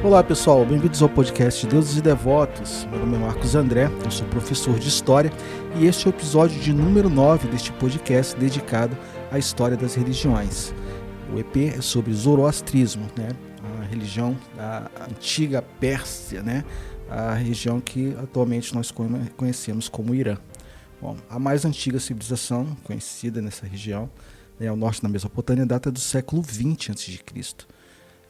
Olá pessoal, bem-vindos ao podcast Deuses e Devotos. Meu nome é Marcos André, eu sou professor de História e este é o episódio de número 9 deste podcast dedicado à história das religiões. O EP é sobre zoroastrismo, a religião da antiga Pérsia, a região que atualmente nós conhecemos como Irã. Bom, a mais antiga civilização conhecida nessa região, ao norte da Mesopotâmia, data do século XX a.C.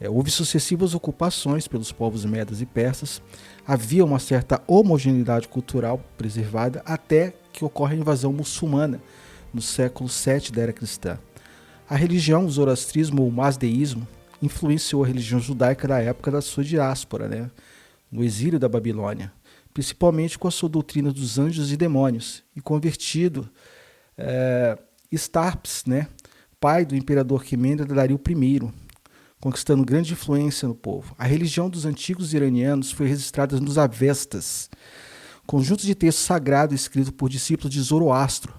Houve sucessivas ocupações pelos povos medas e persas, havia uma certa homogeneidade cultural preservada até que ocorre a invasão muçulmana no século VII da era cristã. A religião, o zoroastrismo ou mazdeísmo, influenciou a religião judaica na época da sua diáspora, no exílio da Babilônia, principalmente com a sua doutrina dos anjos e demônios, e convertido Estarpes, pai do imperador Quimênida Dario I, conquistando grande influência no povo. A religião dos antigos iranianos foi registrada nos Avestas, conjunto de textos sagrados escrito por discípulos de Zoroastro,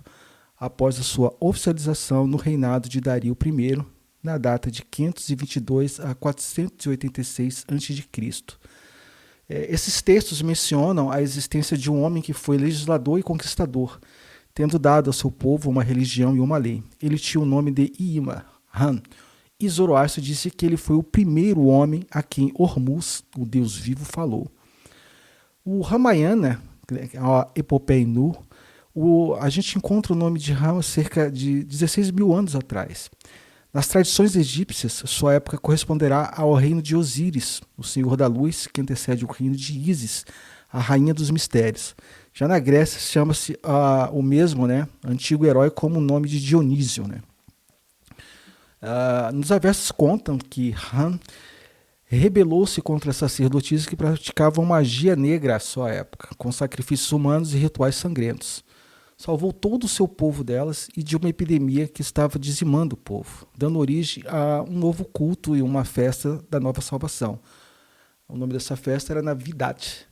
após a sua oficialização no reinado de Dario I, na data de 522 a 486 a.C. Esses textos mencionam a existência de um homem que foi legislador e conquistador, tendo dado ao seu povo uma religião e uma lei. Ele tinha o nome de Iyima Han, e Zoroastro disse que ele foi o primeiro homem a quem Hormuz, o deus vivo, falou. O Ramayana, a epopeia hindu, a gente encontra o nome de Rama cerca de 16 mil anos atrás. Nas tradições egípcias, sua época corresponderá ao reino de Osíris, o senhor da luz, que antecede o reino de Ísis, a rainha dos mistérios. Já na Grécia, chama-se o mesmo antigo herói como o nome de Dionísio. Nos Avestas contam que Han rebelou-se contra sacerdotisas que praticavam magia negra à sua época, com sacrifícios humanos e rituais sangrentos. Salvou todo o seu povo delas e de uma epidemia que estava dizimando o povo, dando origem a um novo culto e uma festa da nova salvação. O nome dessa festa era Navidad,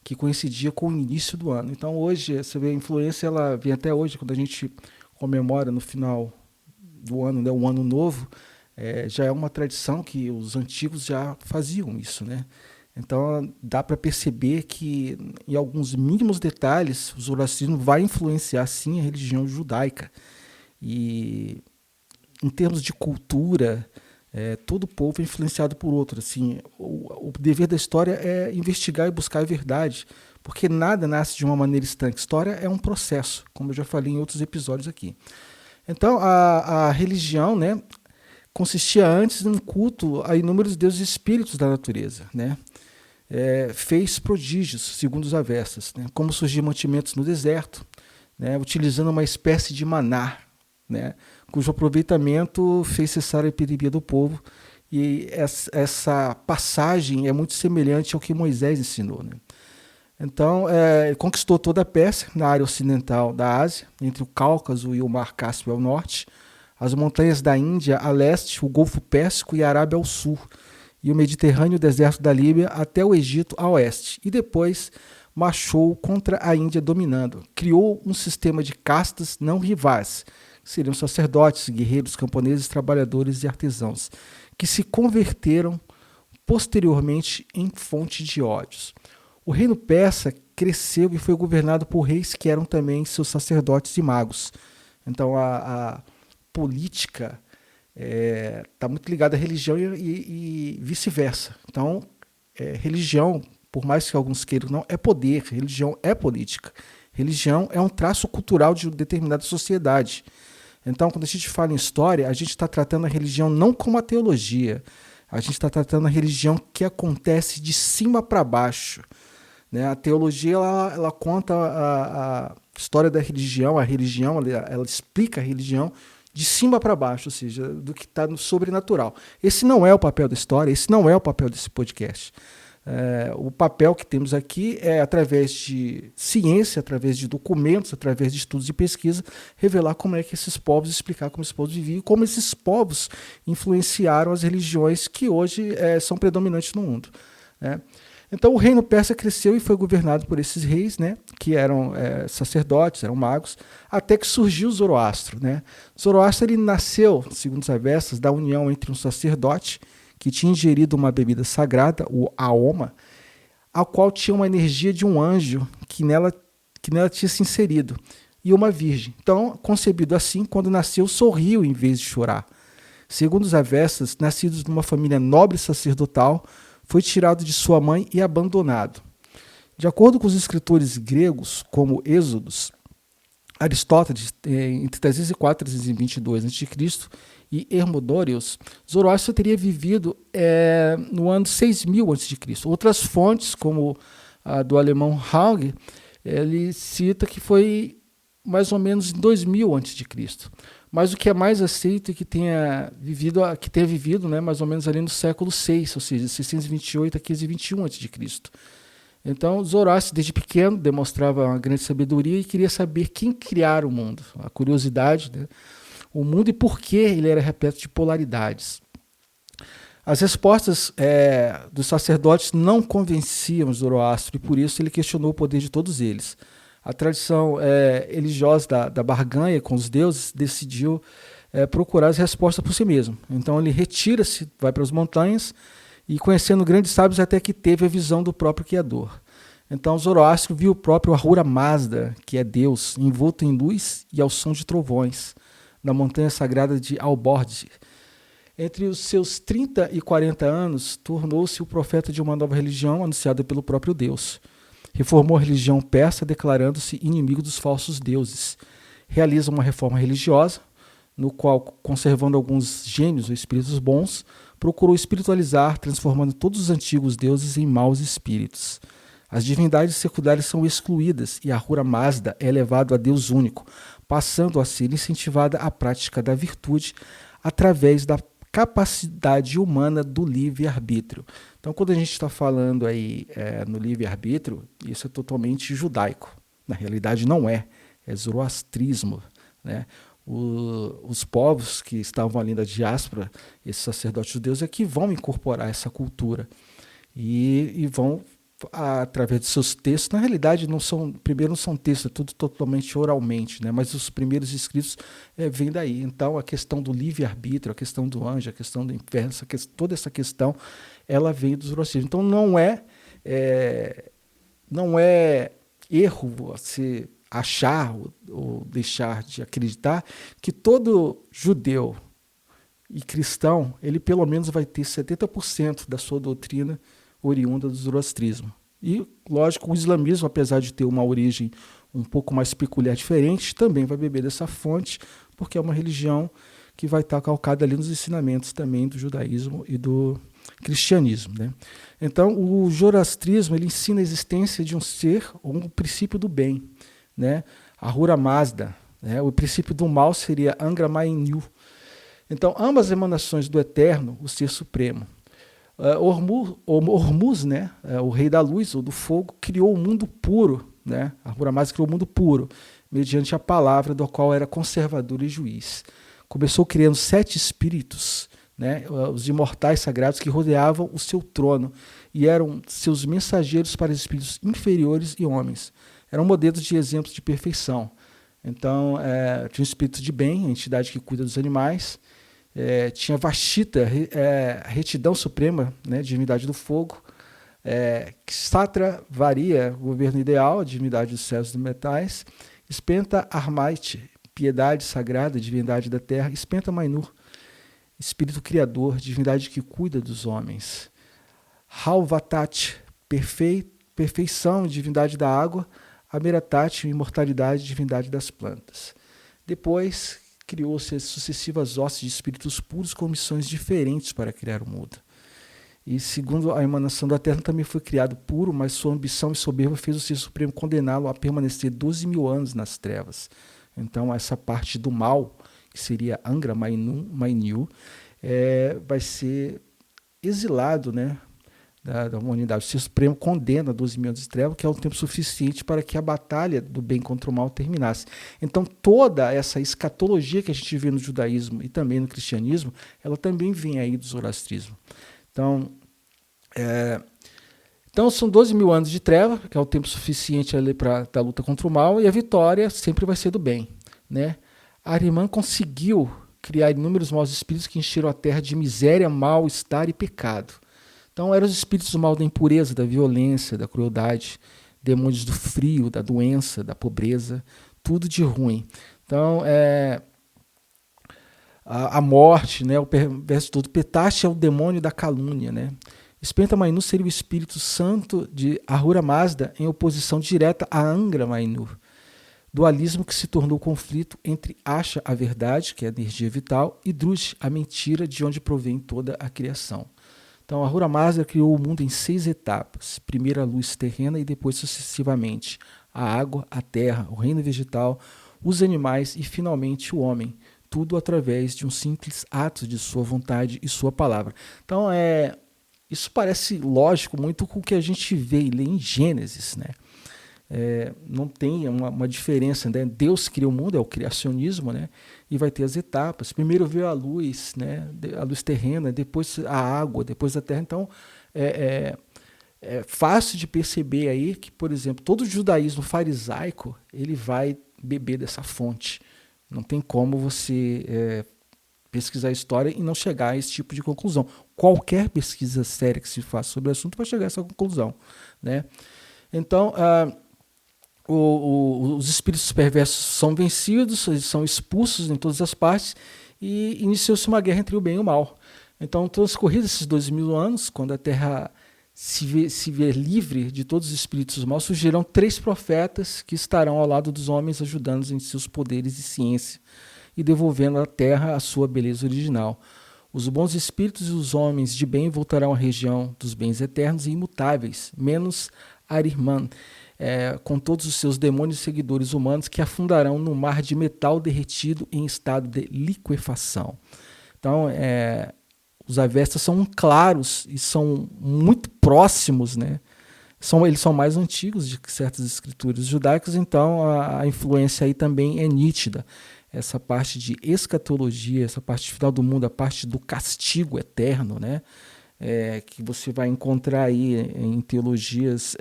que coincidia com o início do ano. Então hoje, você vê a influência, ela vem até hoje, quando a gente comemora no final do ano, o ano novo, já é uma tradição que os antigos já faziam isso, Então dá para perceber que em alguns mínimos detalhes o zoroastrismo vai influenciar sim a religião judaica. E em termos de cultura, todo povo é influenciado por outro. Assim, o dever da história é investigar e buscar a verdade, porque nada nasce de uma maneira estanque. História é um processo, como eu já falei em outros episódios aqui. Então, a religião, consistia antes de um culto a inúmeros deuses e espíritos da natureza, fez prodígios, segundo os Avestas, como surgir mantimentos no deserto, utilizando uma espécie de maná, cujo aproveitamento fez cessar a epidemia do povo, e essa passagem é muito semelhante ao que Moisés ensinou. Então, conquistou toda a Pérsia, na área ocidental da Ásia, entre o Cáucaso e o Mar Cáspio ao norte, as montanhas da Índia a leste, o Golfo Pérsico e a Arábia ao sul, e o Mediterrâneo e o deserto da Líbia até o Egito a oeste, e depois marchou contra a Índia dominando. Criou um sistema de castas não rivais, que seriam sacerdotes, guerreiros, camponeses, trabalhadores e artesãos, que se converteram posteriormente em fonte de ódios. O reino persa cresceu e foi governado por reis que eram também seus sacerdotes e magos. Então a política está muito ligada à religião e vice-versa. Então, religião, por mais que alguns queiram não, é poder, religião é política. Religião é um traço cultural de uma determinada sociedade. Então, quando a gente fala em história, a gente está tratando a religião não como a teologia, a gente está tratando a religião que acontece de cima para baixo. A teologia ela conta a história da religião, a religião ela explica a religião de cima para baixo, ou seja, do que está no sobrenatural. Esse não é o papel da história, esse não é o papel desse podcast. O papel que temos aqui é, através de ciência, através de documentos, através de estudos e pesquisa, revelar como é que esses povos, explicar como esses povos viviam e como esses povos influenciaram as religiões que hoje são predominantes no mundo. Então o reino persa cresceu e foi governado por esses reis, que eram sacerdotes, eram magos, até que surgiu Zoroastro. Zoroastro ele nasceu, segundo os Avestas, da união entre um sacerdote que tinha ingerido uma bebida sagrada, o aoma, a qual tinha uma energia de um anjo que nela tinha se inserido, e uma virgem. Então, concebido assim, quando nasceu, sorriu em vez de chorar. Segundo os Avestas, nascido de uma família nobre sacerdotal, foi tirado de sua mãe e abandonado. De acordo com os escritores gregos, como Êxodos, Aristóteles, entre 304 e 322 a.C., e Hermodórios, Zoroastro teria vivido no ano 6000 a.C. Outras fontes, como a do alemão Haug, ele cita que foi mais ou menos em 2000 a.C. Mas o que é mais aceito é que tenha vivido né, mais ou menos ali no século VI, ou seja, 628 a 521 a.C. Então, Zoroastro, desde pequeno, demonstrava uma grande sabedoria e queria saber quem criara o mundo, a curiosidade, né? O mundo e por que ele era repleto de polaridades. As respostas dos sacerdotes não convenciam Zoroastro e por isso ele questionou o poder de todos eles. A tradição religiosa da barganha com os deuses decidiu procurar as respostas por si mesmo. Então ele retira-se, vai para as montanhas e conhecendo grandes sábios até que teve a visão do próprio Criador. Então Zoroastro viu o próprio Ahura Mazda, que é Deus, envolto em luz e ao som de trovões, na montanha sagrada de Alborz. Entre os seus 30 e 40 anos, tornou-se o profeta de uma nova religião anunciada pelo próprio Deus. Reformou a religião persa, declarando-se inimigo dos falsos deuses. Realiza uma reforma religiosa, no qual, conservando alguns gênios ou espíritos bons, procurou espiritualizar, transformando todos os antigos deuses em maus espíritos. As divindades secundárias são excluídas e Ahura Mazda é elevado a Deus único, passando a ser incentivada a prática da virtude através da capacidade humana do livre-arbítrio. Então, quando a gente está falando aí no livre-arbítrio, isso é totalmente judaico. Na realidade, não é. É zoroastrismo, né? Os povos que estavam ali da diáspora, esses sacerdotes judeus, é que vão incorporar essa cultura e vão, através de seus textos, na realidade não são textos, é tudo totalmente oralmente, né? Mas os primeiros escritos vêm daí. Então a questão do livre-arbítrio, a questão do anjo, a questão do inferno, toda essa questão, ela vem do zoroastrismo. Então não é erro você achar ou deixar de acreditar que todo judeu e cristão, ele pelo menos vai ter 70% da sua doutrina oriunda do zoroastrismo. E, lógico, o islamismo, apesar de ter uma origem um pouco mais peculiar, diferente, também vai beber dessa fonte, porque é uma religião que vai estar calcada ali nos ensinamentos também do judaísmo e do cristianismo, né? Então, o zoroastrismo, ele ensina a existência de um ser ou um princípio do bem, né? Ahura Mazda, né? O princípio do mal seria Angra Mainyu. Então, ambas emanações do Eterno, o Ser Supremo. Hormuz, né? O rei da luz ou do fogo, criou o mundo puro, né? Ahura Mazda criou o mundo puro, mediante a palavra do qual era conservador e juiz. Começou criando 7 espíritos, né? Os imortais sagrados que rodeavam o seu trono e eram seus mensageiros para espíritos inferiores e homens. Eram modelos de exemplos de perfeição. Então, tinha o espírito de bem, a entidade que cuida dos animais. Tinha Vashita, retidão suprema, né, divindade do fogo. Ksatra Varia, governo ideal, a divindade dos céus e dos metais. Spenta Armaite, piedade sagrada, divindade da terra. Spenta Mainur, espírito criador, divindade que cuida dos homens. Halvatat, perfeição, divindade da água. Ameratat, imortalidade, divindade das plantas. Depois criou-se as sucessivas hostes de espíritos puros com missões diferentes para criar o mundo. E segundo a emanação da Terra, também foi criado puro, mas sua ambição e soberba fez o Ser Supremo condená-lo a permanecer 12.000 anos nas trevas. Então essa parte do mal, que seria Angra Mainyu, vai ser exilado, né, da humanidade. O Ser Supremo condena 12.000 anos de trevas, que é um tempo suficiente para que a batalha do bem contra o mal terminasse. Então toda essa escatologia que a gente vê no judaísmo e também no cristianismo, ela também vem aí do zoroastrismo. Então são 12.000 anos de treva, que é o tempo suficiente para a luta contra o mal, e a vitória sempre vai ser do bem, né? Ahriman conseguiu criar inúmeros maus espíritos que encheram a terra de miséria, mal-estar e pecado. Então eram os espíritos do mal da impureza, da violência, da crueldade, demônios do frio, da doença, da pobreza, tudo de ruim. Então, a morte, né, o perverso todo. Petache é o demônio da calúnia, né? Espenta Mainur seria o espírito santo de Ahura Mazda em oposição direta a Angra Mainur. Dualismo que se tornou conflito entre Asha, a verdade, que é a energia vital, e Drush, a mentira, de onde provém toda a criação. Então, Ahura Mazda criou o mundo em 6 etapas. Primeiro a luz terrena e depois sucessivamente a água, a terra, o reino vegetal, os animais e finalmente o homem. Tudo através de um simples ato de sua vontade e sua palavra. Então, isso parece lógico muito com o que a gente vê e lê em Gênesis, né? Não tem uma diferença, né? Deus cria o mundo, é o criacionismo, né? E vai ter as etapas. Primeiro veio a luz, né? A luz terrena, depois a água, depois a terra. Então, é fácil de perceber aí que, por exemplo, todo o judaísmo farisaico ele vai beber dessa fonte. Não tem como você pesquisar a história e não chegar a esse tipo de conclusão. Qualquer pesquisa séria que se faça sobre o assunto vai chegar a essa conclusão, né? Então, os espíritos perversos são vencidos, eles são expulsos em todas as partes e iniciou-se uma guerra entre o bem e o mal. Então, transcorridos esses 2000 anos, quando a Terra se vê livre de todos os espíritos maus, surgirão 3 profetas que estarão ao lado dos homens, ajudando-os em seus poderes e ciência e devolvendo à Terra a sua beleza original. Os bons espíritos e os homens de bem voltarão à região dos bens eternos e imutáveis, menos Ahriman, com todos os seus demônios e seguidores humanos que afundarão no mar de metal derretido em estado de liquefação. Então, os Avestas são claros e são muito próximos, né? Eles são mais antigos de certas escrituras judaicas, então a influência aí também é nítida. Essa parte de escatologia, essa parte final do mundo, a parte do castigo eterno, né? Que você vai encontrar aí em teologias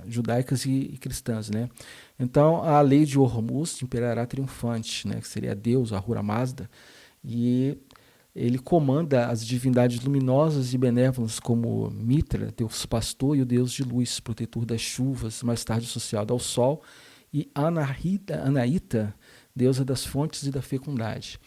judaicas e cristãs, né? Então, a lei de Hormuz imperará triunfante, né? Que seria Deus, Ahura Mazda, e ele comanda as divindades luminosas e benévolas como Mitra, Deus pastor, e o Deus de luz, protetor das chuvas, mais tarde associado ao sol, e Anaíta, deusa das fontes e da fecundidade.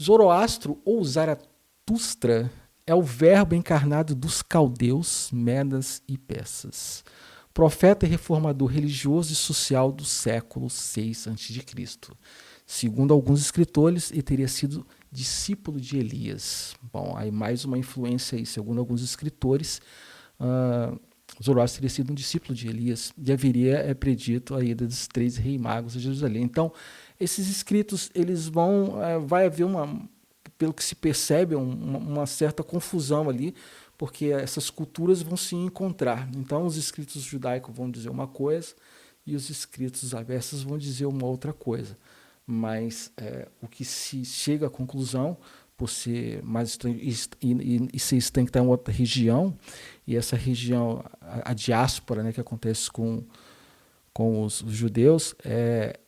Zoroastro ou Zaratustra é o verbo encarnado dos caldeus, medas e persas. Profeta e reformador religioso e social do século VI a.C. Segundo alguns escritores, ele teria sido discípulo de Elias. Bom, aí mais uma influência aí. Segundo alguns escritores, Zoroastro teria sido um discípulo de Elias e haveria predito a ida dos 3 reis magos a Jerusalém. Então, esses escritos, eles vai haver pelo que se percebe, uma certa confusão ali, porque essas culturas vão se encontrar. Então, os escritos judaicos vão dizer uma coisa e os escritos avessos vão dizer uma outra coisa. Mas o que se chega à conclusão, por ser mais estranho e ser estranho que está em outra região, e essa região, a diáspora, né, que acontece com os judeus,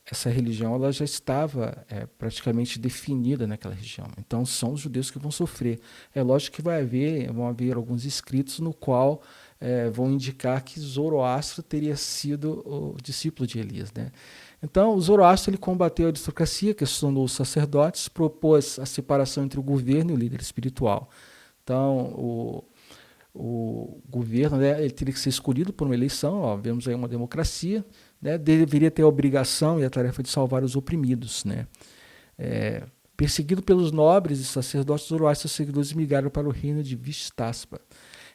essa religião ela já estava praticamente definida naquela região. Então, são os judeus que vão sofrer. É lógico que vão haver alguns escritos no qual vão indicar que Zoroastro teria sido o discípulo de Elias, né? Então, o Zoroastro ele combateu a aristocracia, questionou os sacerdotes, propôs a separação entre o governo e o líder espiritual. Então, o governo, né, ele teria que ser escolhido por uma eleição, vemos aí uma democracia, né, deveria ter a obrigação e a tarefa de salvar os oprimidos, né. Perseguido pelos nobres e sacerdotes, Zoroastro e seus seguidores migraram para o reino de Vishtaspa.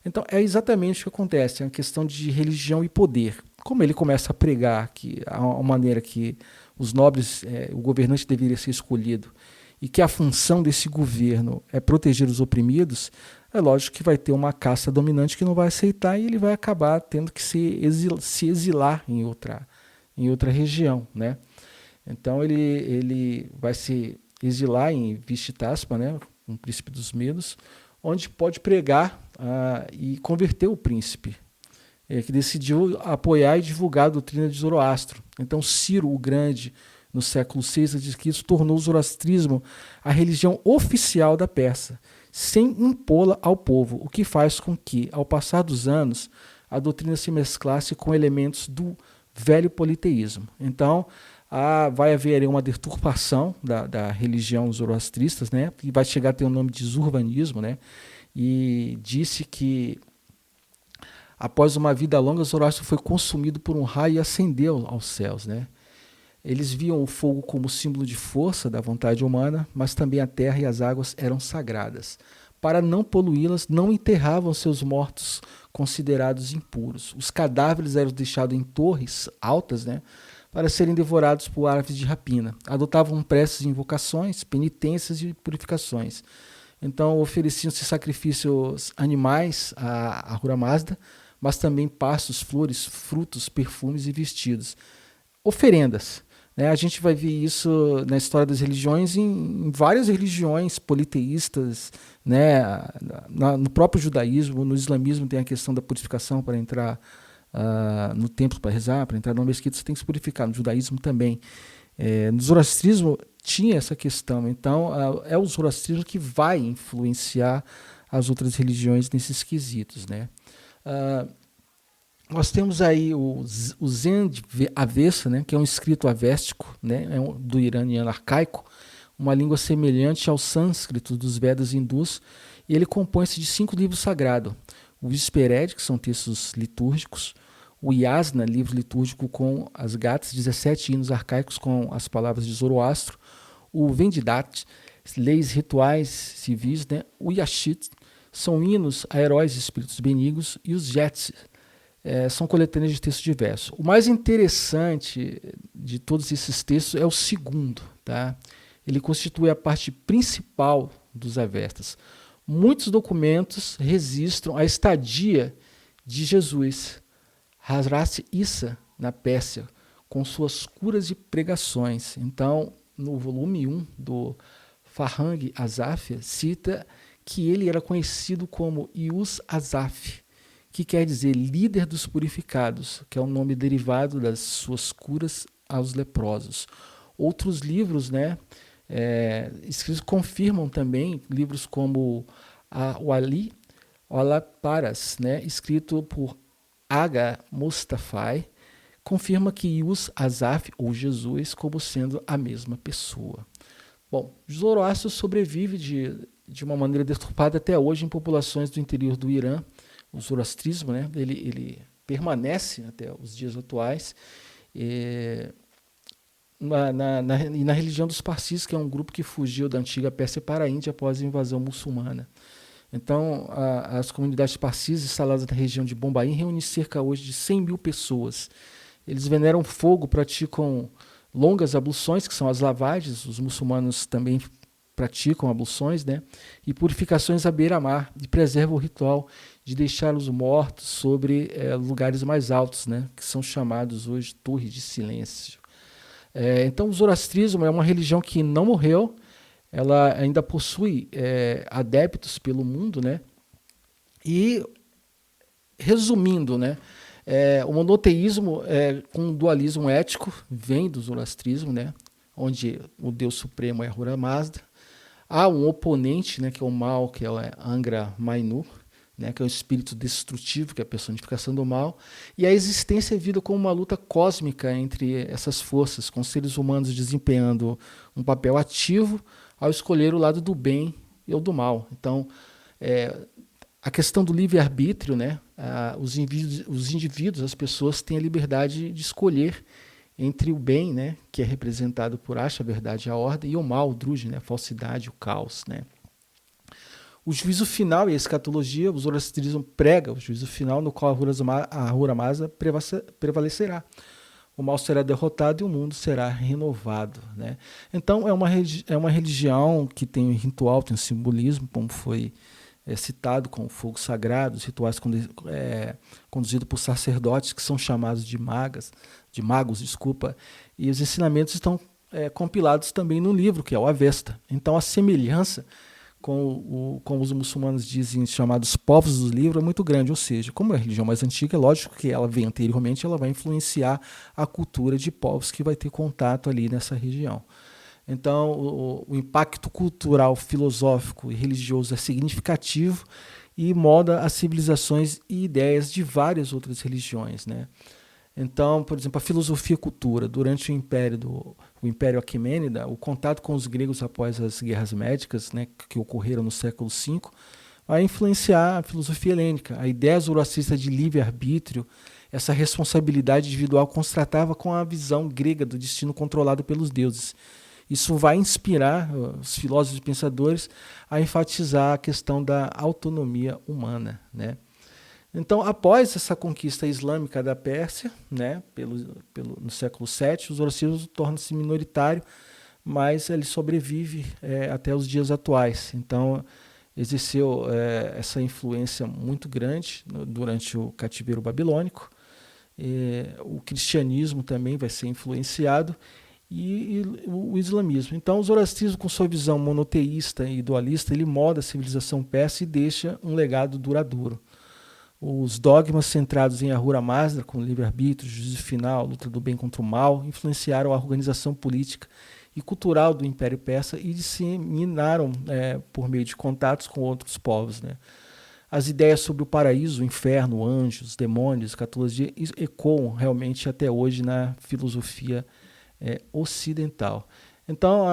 Então, é exatamente o que acontece, é uma questão de religião e poder. Como ele começa a pregar que há uma maneira que os nobres, o governante deveria ser escolhido, e que a função desse governo é proteger os oprimidos, é lógico que vai ter uma casta dominante que não vai aceitar e ele vai acabar tendo que se exilar em outra região, né? Então ele vai se exilar em Vishtaspa, né, um príncipe dos Medos, onde pode pregar e converter o príncipe, que decidiu apoiar e divulgar a doutrina de Zoroastro. Então Ciro o Grande no século VI a.C., tornou o zoroastrismo a religião oficial da Pérsia, sem impô-la ao povo, o que faz com que, ao passar dos anos, a doutrina se mesclasse com elementos do velho politeísmo. Então, vai haver uma deturpação da religião zoroastrista, né, e vai chegar a ter o nome de zurvanismo, né, e disse que após uma vida longa, Zoroastro foi consumido por um raio e ascendeu aos céus, né? Eles viam o fogo como símbolo de força da vontade humana, mas também a terra e as águas eram sagradas. Para não poluí-las, não enterravam seus mortos considerados impuros. Os cadáveres eram deixados em torres altas, né, para serem devorados por aves de rapina. Adotavam preces e invocações, penitências e purificações. Então ofereciam-se sacrifícios animais a Ahura Mazda, mas também pastos, flores, frutos, perfumes e vestidos. Oferendas. Né? A gente vai ver isso na história das religiões em várias religiões politeístas, né? No próprio judaísmo, no islamismo tem a questão da purificação para entrar no templo para rezar, para entrar numa mesquita você tem que se purificar, no judaísmo também. No zoroastrismo tinha essa questão, então é o zoroastrismo que vai influenciar as outras religiões nesses quesitos, né? Nós temos aí o Zen de Avesta, né, que é um escrito avéstico, né, do iraniano arcaico, uma língua semelhante ao sânscrito dos Vedas hindus, e ele compõe-se de 5 livros sagrados. O Vispered, que são textos litúrgicos, o Yasna, livro litúrgico com as gatas, 17 hinos arcaicos com as palavras de Zoroastro, o Vendidat, leis rituais civis, né, o Yashit, são hinos a heróis e espíritos benignos, e os Jets são coletâneas de textos diversos. O mais interessante de todos esses textos é o segundo. Tá? Ele constitui a parte principal dos Avestas. Muitos documentos registram a estadia de Jesus, Hazrat Issa, na Pérsia, com suas curas e pregações. Então, no volume 1 do Farhang Azaf, cita que ele era conhecido como Yus Azaf, que quer dizer líder dos purificados, que é um nome derivado das suas curas aos leprosos. Outros livros, né, escritos confirmam também, livros como o Ali Olaparas, né, escrito por Aga Mustafai, confirma que Yus Azaf, ou Jesus, como sendo a mesma pessoa. Bom, Zoroastro sobrevive de uma maneira deturpada até hoje em populações do interior do Irã. O zoroastrismo, né, ele permanece até os dias atuais. E na religião dos Parsis, que é um grupo que fugiu da antiga Pérsia para a Índia após a invasão muçulmana. Então, as comunidades Parsis instaladas na região de Bombaim reúnem cerca hoje de 100 mil pessoas. Eles veneram fogo, praticam longas abluções, que são as lavagens. Os muçulmanos também praticam abluções, né, e purificações à beira-mar, e preservam o ritual de deixar os mortos sobre lugares mais altos, né, que são chamados hoje torres de silêncio. Então o zoroastrismo é uma religião que não morreu, ela ainda possui adeptos pelo mundo, né, e resumindo, né, o monoteísmo com um dualismo ético vem do zoroastrismo, né, onde o Deus Supremo é Ahura Mazda. Há um oponente, né, que é o mal, que é o Angra Mainyu, né, que é o espírito destrutivo, que é a personificação do mal, e a existência é vista como uma luta cósmica entre essas forças, com seres humanos desempenhando um papel ativo ao escolher o lado do bem e o do mal. Então, a questão do livre-arbítrio, né, os indivíduos, as pessoas têm a liberdade de escolher entre o bem, né, que é representado por Asha, a verdade e a ordem, e o mal, o Druj, né, a falsidade, o caos. Né. O juízo final e a escatologia, o zoroastrismo prega o juízo final no qual a Ahura Mazda prevalecerá. O mal será derrotado e o mundo será renovado. Né. Então é uma religião que tem um ritual, tem um simbolismo, como foi citado, com o fogo sagrado, os rituais conduzidos por sacerdotes que são chamados de magos, e os ensinamentos estão compilados também no livro, que é o Avesta. Então a semelhança como os muçulmanos dizem, chamados povos do livro, é muito grande. Ou seja, como é a religião mais antiga, é lógico que ela vem anteriormente, ela vai influenciar a cultura de povos que vai ter contato ali nessa região. Então, o impacto cultural, filosófico e religioso é significativo e molda as civilizações e ideias de várias outras religiões, né? Então, por exemplo, a filosofia e cultura, durante o Império Aquemênida, o contato com os gregos após as guerras médicas, né, que ocorreram no século V, vai influenciar a filosofia helênica. A ideia zoroastrista de livre-arbítrio, essa responsabilidade individual, contrastava com a visão grega do destino controlado pelos deuses. Isso vai inspirar os filósofos e pensadores a enfatizar a questão da autonomia humana, né? Então, após essa conquista islâmica da Pérsia, né, no século VII, o zoroastrismo torna-se minoritário, mas ele sobrevive até os dias atuais. Então, exerceu essa influência muito grande durante o cativeiro babilônico. O cristianismo também vai ser influenciado e o islamismo. Então, o zoroastrismo, com sua visão monoteísta e dualista, ele molda a civilização persa e deixa um legado duradouro. Os dogmas centrados em Ahura Mazda, com livre-arbítrio, juízo final, luta do bem contra o mal, influenciaram a organização política e cultural do Império Persa e disseminaram por meio de contatos com outros povos, né? As ideias sobre o paraíso, o inferno, anjos, demônios, escatologia ecoam realmente até hoje na filosofia ocidental. Então,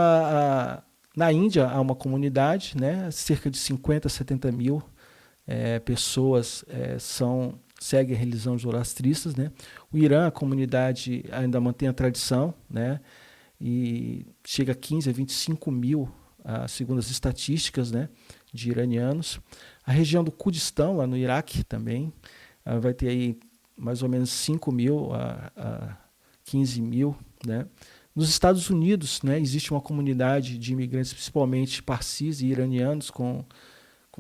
na Índia há uma comunidade, né, cerca de 50 a 70 mil pessoas seguem a religião zoroastristas, né? O Irã, a comunidade ainda mantém a tradição, né? E chega a 15 a 25 mil, segundo as estatísticas, né, de iranianos. A região do Kurdistão, lá no Iraque também, vai ter aí mais ou menos 5 mil a 15 mil, né? Nos Estados Unidos, né, existe uma comunidade de imigrantes, principalmente parsis e iranianos, com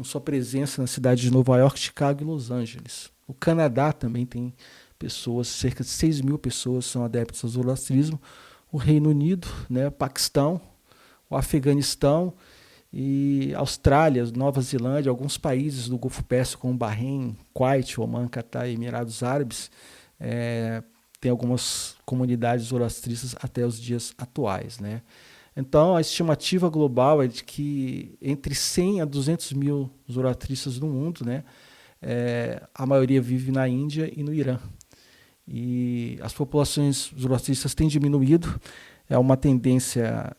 sua presença na cidade de Nova York, Chicago e Los Angeles. O Canadá também tem pessoas, cerca de 6 mil pessoas são adeptas ao zoroastrismo. O Reino Unido, né, Paquistão, o Afeganistão e Austrália, Nova Zelândia, alguns países do Golfo Pérsico, como Bahrein, Kuwait, Oman, Catar e Emirados Árabes, tem algumas comunidades zoroastristas até os dias atuais, né? Então, a estimativa global é de que entre 100 a 200 mil zoroastristas no mundo, né, a maioria vive na Índia e no Irã. E as populações zoroastristas têm diminuído, é uma tendência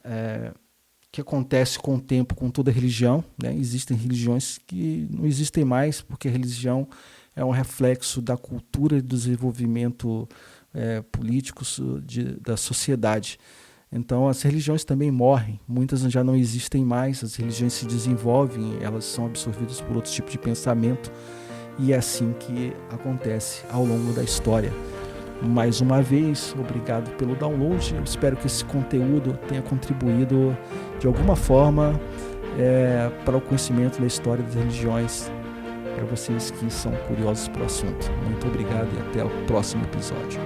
que acontece com o tempo, com toda religião, né? Existem religiões que não existem mais, porque a religião é um reflexo da cultura e do desenvolvimento político da sociedade. Então, as religiões também morrem, muitas já não existem mais, as religiões se desenvolvem, elas são absorvidas por outros tipos de pensamento, e é assim que acontece ao longo da história. Mais uma vez, obrigado pelo download, eu espero que esse conteúdo tenha contribuído de alguma forma para o conhecimento da história das religiões, para vocês que são curiosos pelo assunto. Muito obrigado e até o próximo episódio.